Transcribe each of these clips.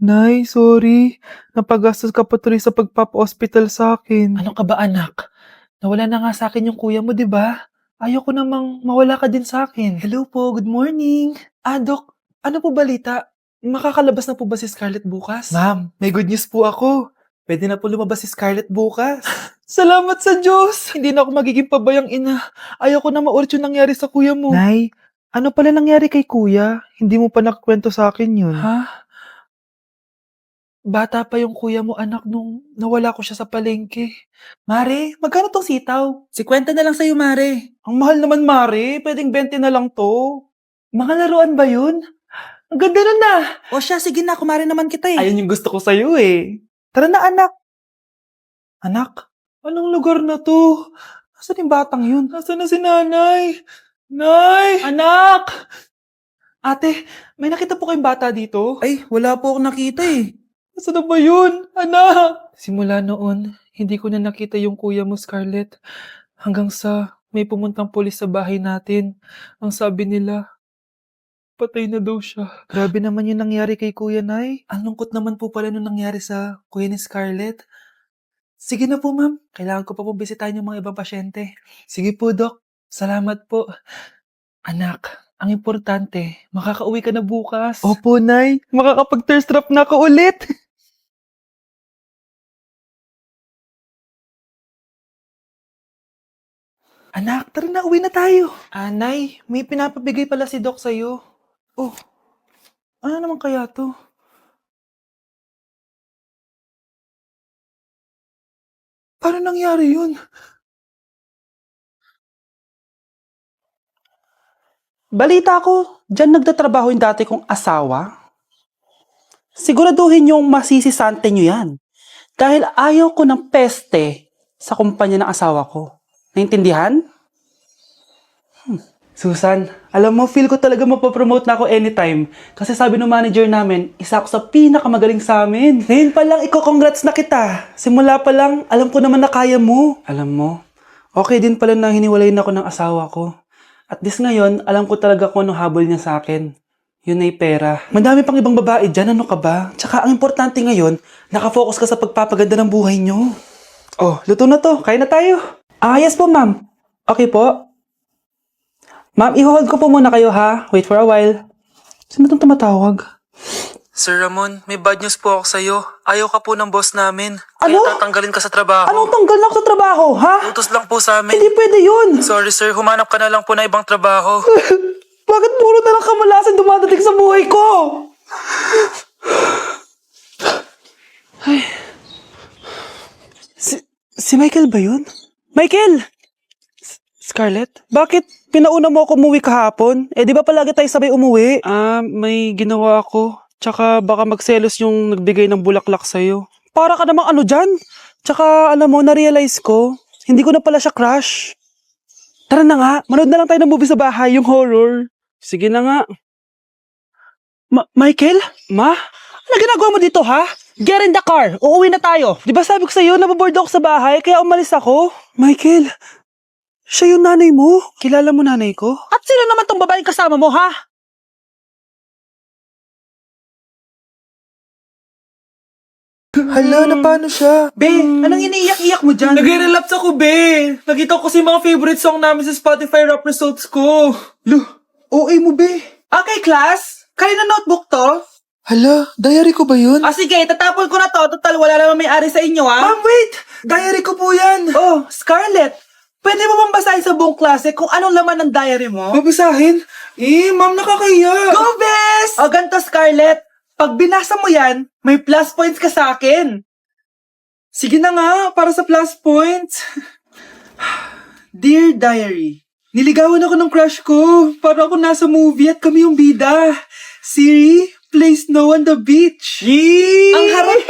Nay, sorry. Napagastos ka pa tuloy sa pagpapa-hospital sa akin. Ano ka ba, anak? Nawala na nga sa akin yung kuya mo, di ba? Ayoko namang mawala ka din sa akin. Hello po, good morning. Dok, ano po balita? Makakalabas na po ba si Scarlett bukas? Ma'am, may good news po ako. Pwede na po lumabas si Scarlett bukas. Salamat sa Diyos! Hindi na ako magiging pabayang ina. Ayoko na maulit yung nangyari sa kuya mo. Nay, ano pala nangyari kay kuya? Hindi mo pa nakakwento sa akin yun. Ha? Bata pa yung kuya mo, anak, nung nawala ko siya sa palengke. Mare, magkano tong sitaw? 50 na lang sa'yo, Mare. Ang mahal naman, Mare. Pwedeng 20 na lang to. Mga laruan ba yun? Ang ganda nun na. O siya, sige na, kumare naman kita eh. Ayun yung gusto ko sa'yo eh. Tara na, anak. Anak, anong lugar na to? Nasaan yung batang yun? Nasaan na si nanay? Nay! Anak! Ate, may nakita po kayong bata dito? Ay, wala po akong nakita eh. Nasaan na ba yun? Anak! Simula noon, hindi ko na nakita yung kuya mo, Scarlett. Hanggang sa may pumuntang pulis sa bahay natin. Ang sabi nila, patay na daw siya. Grabe naman yung nangyari kay Kuya Nay. Ang lungkot naman po pala nung nangyari sa kuya ni Scarlett. Sige na po, ma'am. Kailangan ko pa po bisitahin yung mga ibang pasyente. Sige po, Dok. Salamat po. Anak, ang importante, makakauwi ka na bukas. Opo, Nay. Makakapag-thirst trap na ako ulit. Anak, tara na, uwi na tayo. Nay, may pinapabigay pala si Doc sa'yo. Oh, ano naman kaya to? Paano nangyari yun? Balita ko, dyan nagtatrabaho yung dati kong asawa. Siguraduhin yung masisisante nyo yan. Dahil ayaw ko ng peste sa kumpanya ng asawa ko. Naintindihan? Susan, alam mo, feel ko talaga mapapromote na ako anytime. Kasi sabi ng manager namin, isa ako sa pinakamagaling sa amin. Ngayon pa lang, congrats na kita. Simula pa lang, alam ko naman na kaya mo. Alam mo, okay din pala na hiniwalayin ako ng asawa ko. At this ngayon, alam ko talaga kung anong habol niya sa akin. Yun ay pera. Madami pang ibang babae dyan, ano ka ba? Tsaka ang importante ngayon, nakafocus ka sa pagpapaganda ng buhay nyo. Oh, luto na to. Kain na tayo. Yes po, ma'am. Okay po. Ma'am, i-hold ko po muna kayo ha. Wait for a while. Sino itong tumatawag? Sir Ramon, may bad news po ako sa'yo. Ayaw ka po ng boss namin. Ano? Kaya tatanggalin ka sa trabaho. Anong tanggal na ako sa trabaho, ha? Utos lang po sa amin. Hindi pwede yun. Sorry sir, humanap ka na lang po na ibang trabaho. Bakit puro na lang kamalasan dumadating sa buhay ko? Si Michael ba yun? Michael! Scarlett? Bakit pinauna mo ako umuwi kahapon? Eh, di ba palagi tayo sabay umuwi? May ginawa ako. Tsaka baka magselos yung nagbigay ng bulaklak sa'yo. Para ka namang ano dyan? Tsaka, alam mo, na-realize ko, hindi ko na pala siya crush. Tara na nga, manood na lang tayo ng movie sa bahay, yung horror. Sige na nga. Michael? Ma? Ano ginagawa mo dito, ha? Get in the car, uuwi na tayo. Di ba sabi ko sa'yo, nababoard ako sa bahay, kaya umalis ako? Michael, siya yung nanay mo? Kilala mo nanay ko? At sino naman tong babaeng kasama mo, ha? Hala, na paano siya? Be, anong iniiyak-iyak mo dyan? Nagre-relapse ako, be! Nakita ko kasi mga favorite song namin sa Spotify rap results ko. OA mo, be? Okay, class. Kanina notebook to? Hala, diary ko ba yun? Sige, tatapon ko na to. Total, wala naman may-ari sa inyo, ha? Ma'am, wait! Diary ko po yan! Oh, Scarlett, pwede mo bang basahin sa buong klase kung anong laman ng diary mo? Babasahin? Ma'am, nakakahiya! Go, Bes! O, ganito, Scarlett. Pag binasa mo yan, may plus points ka sa akin. Sige na nga, para sa plus points. Dear Diary, niligawan ako ng crush ko. Para ako nasa movie at kami yung bida. Siri, play Snow on the Beach. Yee! Ang harot,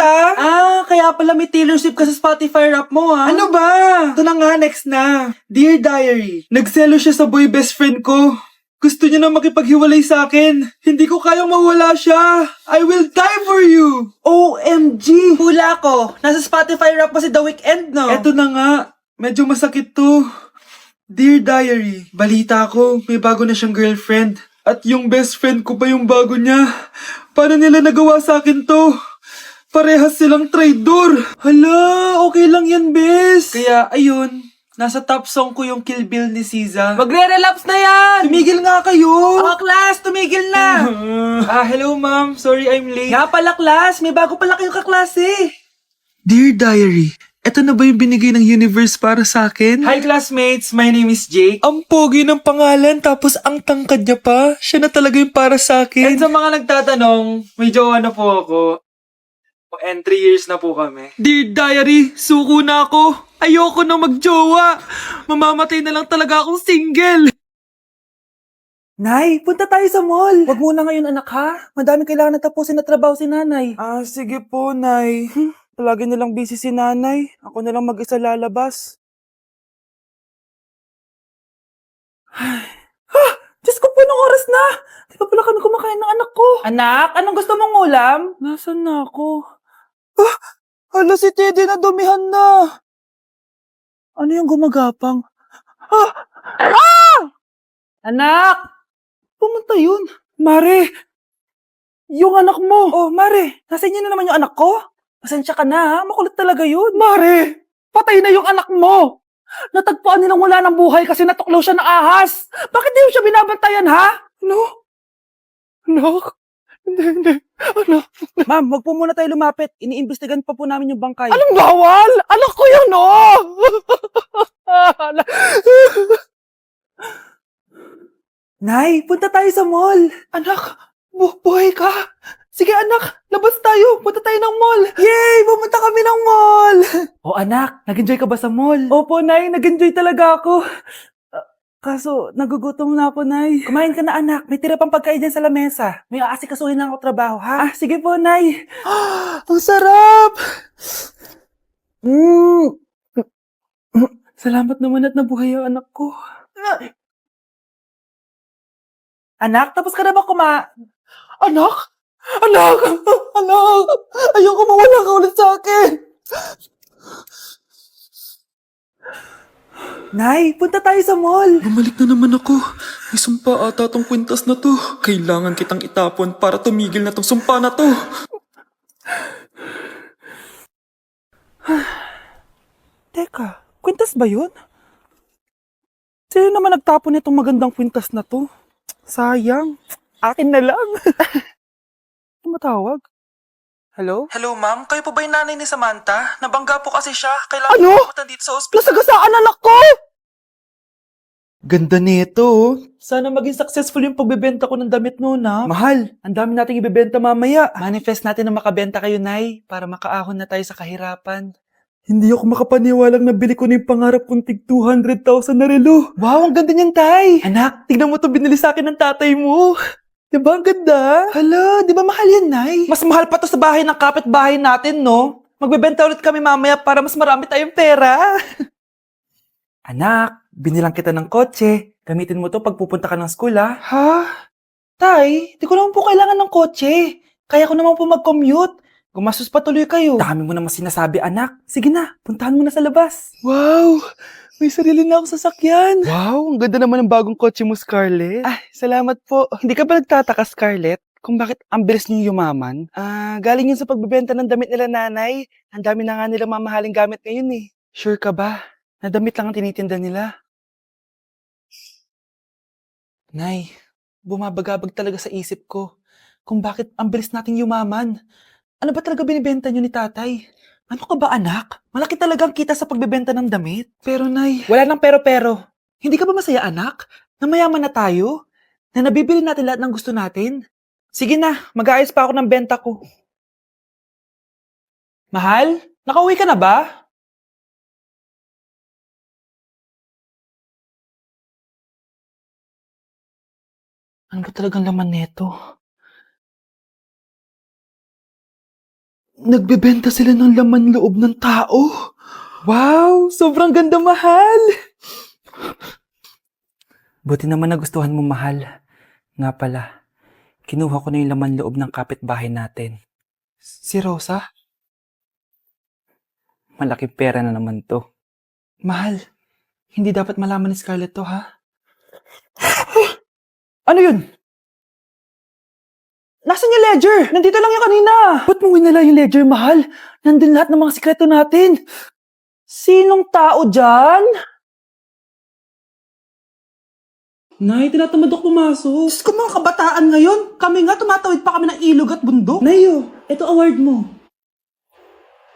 kaya pala may Taylor Swift ka sa Spotify rap mo, ha? Ano ba? Ito na nga, next na. Dear Diary, nagselo siya sa boy best friend ko. Gusto niya na makipaghiwalay sa akin. Hindi ko kayang mawala siya. I will die for you. OMG! Hula ko. Nasa Spotify rap pa si The Weeknd, no? Eto na nga. Medyo masakit to. Dear Diary, balita ko, may bago na siyang girlfriend. At yung best friend ko pa yung bago niya. Paano nila nagawa sa akin to? Parehas silang traitor. Hala, okay lang yan, bes. Kaya, ayun, nasa top song ko yung Kill Bill ni SZA. Magre-relapse na yan! Tumigil nga kayo! Class, tumigil na! Hello ma'am. Sorry I'm late. Nga pala, class, may bago pala kayong kaklase. Dear Diary, eto na ba yung binigay ng universe para sa akin? Hi classmates, my name is Jake. Ang pogi ng pangalan tapos ang tangkad niya pa. Siya na talaga yung para sa akin. And sa mga nagtatanong, may jowa na po ako. And 3 years na po kami. Dear Diary, suko na ako. Ayoko na magjowa. Mamamatay na lang talaga akong single. Nay, punta tayo sa mall. Wag muna ngayon, anak, ha? Madami kailangan na tapusin na trabaho si nanay. Sige po, Nay. Palagi nilang busy si nanay. Ako na lang mag-isa lalabas. Diyos ko po, anong oras na? Di pa pala kami kumakain ng anak ko. Anak, anong gusto mong ulam? Nasaan na ako? Hala, si Teddy na dumihan na. Ano yung gumagapang? Anak! Pumunta yun. Mare! Yung anak mo! Oh, Mare! Nasa inyo na naman yung anak ko? Pasensya ka na, ha? Makulit talaga yun. Mare! Patay na yung anak mo! Natagpuan nilang wala ng buhay kasi natuklaw siya ng ahas! Bakit di mo siya binabantayan, ha? Ano? Anak? Hindi. Anak? Ma'am, wag po muna tayo lumapit. Iniimbestigan pa po namin yung bangkay. Anong bawal? Anak ko yun, oh! Nay, punta tayo sa mall. Anak, buhay ka. Sige anak, labas tayo. Punta tayo ng mall. Yay! Pumunta kami ng mall. Oh anak, nag-enjoy ka ba sa mall? Opo, Nay. Nag-enjoy talaga ako. Kaso, nagugutom na ako, Nay. Kumain ka na, anak. May tira pang pagkain dyan sa lamesa. May aasikasuhin lang ako trabaho, ha? Sige po, Nay. Ang sarap! Salamat naman at nabuhay ang anak ko. Anak, tapos ka na ba Anak? Anak! Anak! Ayoko mawala ka ulit sa akin! Nay, punta tayo sa mall! Bumalik na naman ako. May sumpa ata tong kwintas na to. Kailangan kitang itapon para tumigil na tong sumpa na to. Teka, kwintas ba yun? Sino naman nagtapon nitong magandang kwintas na to? Sayang. Akin na lang. Tumatawag? Hello? Hello ma'am, kayo po ba yung nanay ni Samantha? Nabangga po kasi siya. Kailangan Ano? pumunta dito sa ospital. Nasagasaan anak ko! Ganda nito. Sana maging successful yung pagbebenta ko ng damit mo, na. Mahal, ang dami nating ibebenta mamaya. Manifest natin na makabenta kayo, Nay, para makaahon na tayo sa kahirapan. Hindi ako makapaniwalang nabili ko na yung pangarap kong tig 200,000 na relo. Wow, ang ganda niyan, Tay! Anak, tignan mo itong binili sa akin ng tatay mo. Diba ang ganda? Hala, di ba mahal yan, Nay? Mas mahal pa to sa bahay ng kapitbahay natin, no? Magbebenta ulit kami mamaya para mas marami tayong pera. Anak, binilang kita ng kotse. Gamitin mo to pag pupunta ka ng school, ha? Ha? Tay, di ko naman po kailangan ng kotse. Kaya ko naman po mag-commute. Gumastos pa tuloy kayo. Dami mo naman sinasabi, anak. Sige na, puntahan mo na sa labas. Wow! May sarili na akong sasakyan. Wow, ang ganda naman ng bagong kotse mo, Scarlett. Salamat po. Hindi ka ba nagtataka, Scarlett, kung bakit ang bilis niyo yumaman? Galing yun sa pagbebenta ng damit nila nanay. Ang dami na nga nilang mamahaling gamit ngayon eh. Sure ka ba? Na damit lang ang tinitinda nila? Nay, bumabagabag talaga sa isip ko kung bakit ang bilis nating yumaman. Ano ba talaga binibenta niyo ni tatay? Ano ka ba anak? Malaki talagang kita sa pagbebenta ng damit. Pero nay... Wala nang pero-pero. Hindi ka ba masaya anak? Na mayaman na tayo? Na nabibili natin lahat ng gusto natin? Sige na, mag-aayos pa ako ng benta ko. Mahal, nakauwi ka na ba? Ano ba talagang laman neto? Nagbebenta sila ng laman loob ng tao. Wow, sobrang ganda, mahal. Buti naman nagustuhan mo, mahal. Nga pala, kinuha ko na yung laman loob ng kapitbahay natin. Si Rosa? Malaking pera na naman to. Mahal, hindi dapat malaman ni Scarlett to, ha? Ano yun? Nasaan yung ledger? Nandito lang yung kanina. Ba't mo winala yung ledger, mahal? Nandun lahat ng mga sikreto natin. Sinong tao dyan? Nay, tinatamad ako pumasok. Diyos ko, mga kabataan ngayon. Kami nga, tumatawid pa kami ng ilog at bundok. Nayo, ito award mo.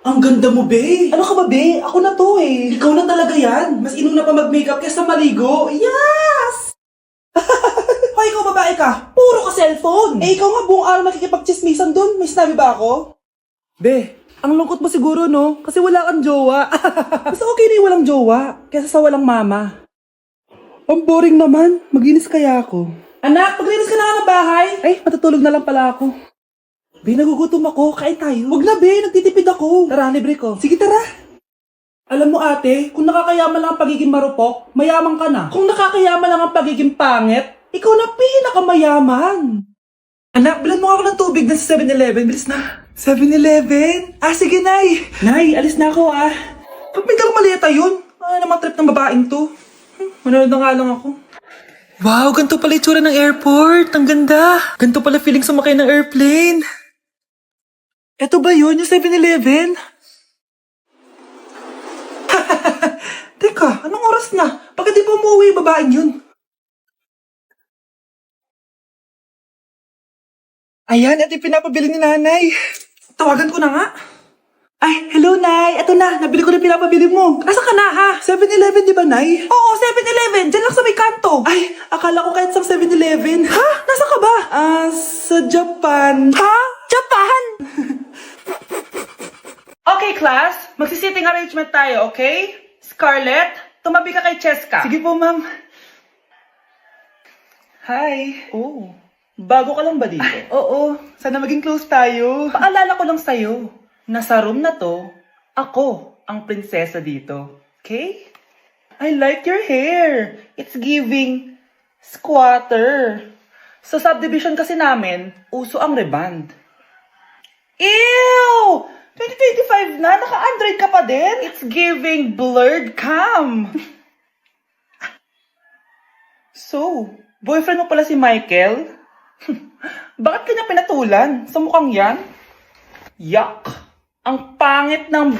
Ang ganda mo, be. Ano ka ba, be? Ako na to eh. Ikaw na talaga yan. Mas inuna pa mag-makeup kaysa maligo. Yes! Hoy, ikaw babae ka. Puro ka cellphone. Eh, ikaw nga buong araw nakikipagchismisan dun. May sinabi ba ako? Be, ang lungkot mo siguro, no? Kasi wala kang jowa. Mas okay na yung walang jowa kaysa sa walang mama. Ang boring naman. Maginis kaya ako. Anak, maglinis ka na nga ng bahay. Ay, matutulog na lang pala ako. Be, nagugutom ako. Kain tayo. Huwag na, be. Nagtitipid ako. Tara, libre ko. Sige, tara. Alam mo, ate, kung nakakayaman lang ang pagiging marupok, mayaman ka na. Kung nakakayaman lang ang pagiging pangit, ikaw na pinakamayaman. Anak, bilan mo ako ng tubig na sa 7-Eleven. Bilis na. 7-Eleven? Ah, sige, Nay. Nay, alis na ako, ah. Ba't may dalang maleta yun? Ano naman trip ng babaeng to? Manood na nga lang ako. Wow, ganito pala itsura ng airport. Ang ganda. Ganito pala feeling sumakay ng airplane. Eto ba yun, yung 7-Eleven? Teka, anong oras na? Bakit di pa umuwi yung babaeng yun? Ayan, ito yung pinapabili ni nanay. Tawagan ko na nga. Ay, hello, Nay. Eto na, nabili ko na pinapabili mo. Asa ka na, ha? 7-Eleven, di ba, Nay? Oo, 7-Eleven. Diyan lang sa may kanto. Ay, akala ko kahit sa 7-Eleven. Ha? Nasa ka ba? Sa Japan. Ha? Japan? Okay, class. Magsi-sitting arrangement tayo, okay? Scarlett, tumabi ka kay Cheska. Sige po, ma'am. Hi. Oh, bago ka lang ba dito? Oo, sana maging close tayo. Paalala ko lang sa'yo, na sa room na to, ako ang prinsesa dito. Okay? I like your hair. It's giving squatter. Sa subdivision kasi namin, uso ang reband. Ew! 2025 na, naka-Android ka pa din? It's giving blurred cam. So, boyfriend mo pala si Michael? Bakit kanya pinatulan? Sa mukhang yan? Yuck! Ang pangit ng...